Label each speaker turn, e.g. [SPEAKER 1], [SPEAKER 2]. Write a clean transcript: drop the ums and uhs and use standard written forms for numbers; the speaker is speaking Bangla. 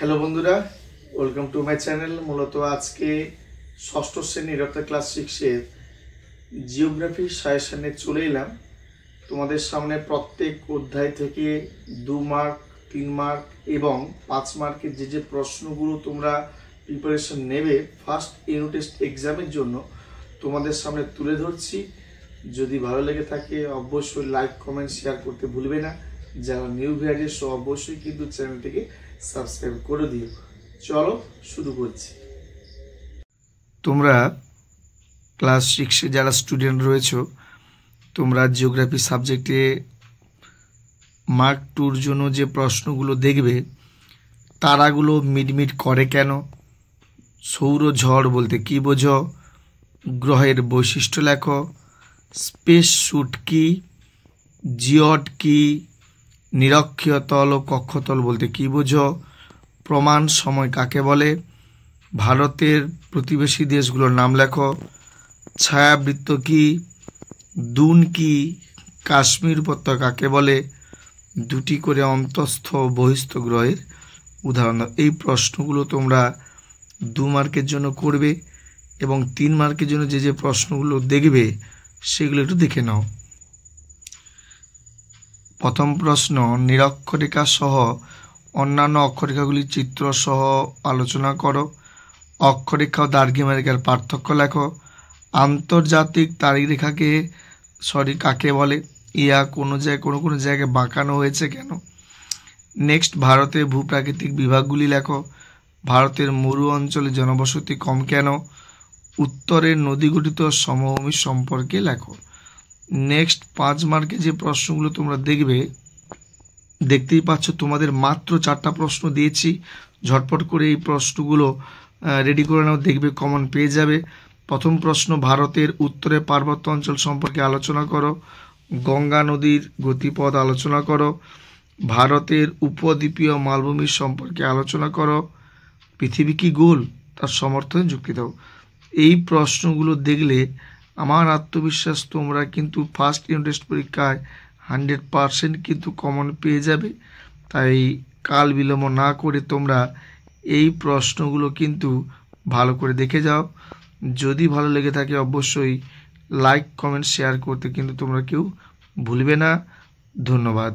[SPEAKER 1] হ্যালো বন্ধুরা, ওয়েলকাম টু মাই চ্যানেল। মূলত আজকে ষষ্ঠ শ্রেণীর অর্থাৎ ক্লাস 6-এর জিওগ্রাফি সাজেশনে চলে এলাম। তোমাদের সামনে প্রত্যেক অধ্যায় থেকে 2 মার্ক, 3 মার্ক এবং 5 মার্কের যে প্রশ্নগুলো তোমরা প্রিপারেশন নেবে ফার্স্ট ইউনিট টেস্ট এক্সামের জন্য তোমাদের সামনে তুলে ধরছি। যদি ভালো লেগে থাকে অবশ্যই লাইক, কমেন্ট, শেয়ার করতে ভুলবে না। যারা নিউ ভিউয়ার সো অবশ্যই কিন্তু চ্যানেলটিকে সাবস্ক্রাইব করে দিও। চলো শুরু করছি। তোমরা ক্লাস 6-এ যারা স্টুডেন্ট রয়েছো, তোমরা জিওগ্রাফি সাবজেক্টে মার্ক 2-র জন্য যে প্রশ্নগুলো দেখবে, তারাগুলো মিটমিট করে কেন, সৌরঝড় বলতে কি বোঝো, গ্রহের বৈশিষ্ট্য লেখো, স্পেস স্যুট কি, জিওড কি, নিরক্ষীয় তল ও কক্ষতল বলতে কি বোঝো, প্রমাণ সময় কাকে বলে, ভারতের প্রতিবেশী দেশগুলোর নাম লেখো, ছায়াবৃত্ত কি, দুন কি, কাশ্মীর উপত্যকা কাকে বলে, দুটি করে অন্তঃস্থ ও বহিস্থ গ্রহের উদাহরণ দাও। এই প্রশ্নগুলো তোমরা 2 মার্কের জন্য করবে এবং 3 মার্কের জন্য যে প্রশ্নগুলো দেখবে সেগুলো একটু দেখে নাও। প্রথম প্রশ্ন, নিরক্ষরেখা সহ অন্যান্য অক্ষরেখাগুলির চিত্র সহ আলোচনা করো। অক্ষরেখা ও দ্রাঘিমারেখার পার্থক্য লেখো। আন্তর্জাতিক তারিখরেখাকে কাকে বলে, ইয়া কোনো জায়গায় বাঁকানো হয়েছে কেন। নেক্সট, ভারতের ভূপ্রাকৃতিক বিভাগগুলি লেখো। ভারতের মরু অঞ্চলে জনবসতি কম কেন। উত্তরের নদী গঠিত সমভূমি সম্পর্কে লেখো। নেক্সট 5 মার্কে যে প্রশ্নগুলো তোমরা দেখবে, দেখতেই পাচ্ছ তোমাদের মাত্র 4টা প্রশ্ন দিয়েছি। ঝটপট করে এই প্রশ্নগুলো রেডি করে নাও, দেখবে কমন পেয়ে যাবে। প্রথম প্রশ্ন, ভারতের উত্তরের পার্বত্য অঞ্চল সম্পর্কে আলোচনা করো। গঙ্গা নদীর গতিপথ আলোচনা করো। ভারতের উপদ্বীপীয় মালভূমির সম্পর্কে আলোচনা করো। পৃথিবী কি গোল, তার সমর্থনে যুক্তি দাও। এই প্রশ্নগুলো দেখলে আমার আত্মবিশ্বাস তোমরা কিন্তু ফার্স্ট ইউনিট টেস্ট পরীক্ষায় 100% কিন্তু কমন পেয়ে যাবে। তাই কাল বিলম্ব না করে তোমরা এই প্রশ্নগুলো কিন্তু ভালো করে দেখে যাও। যদি ভালো লেগে থাকে অবশ্যই লাইক, কমেন্ট, শেয়ার করতে কিন্তু তোমরা কেউ ভুলবে না। ধন্যবাদ।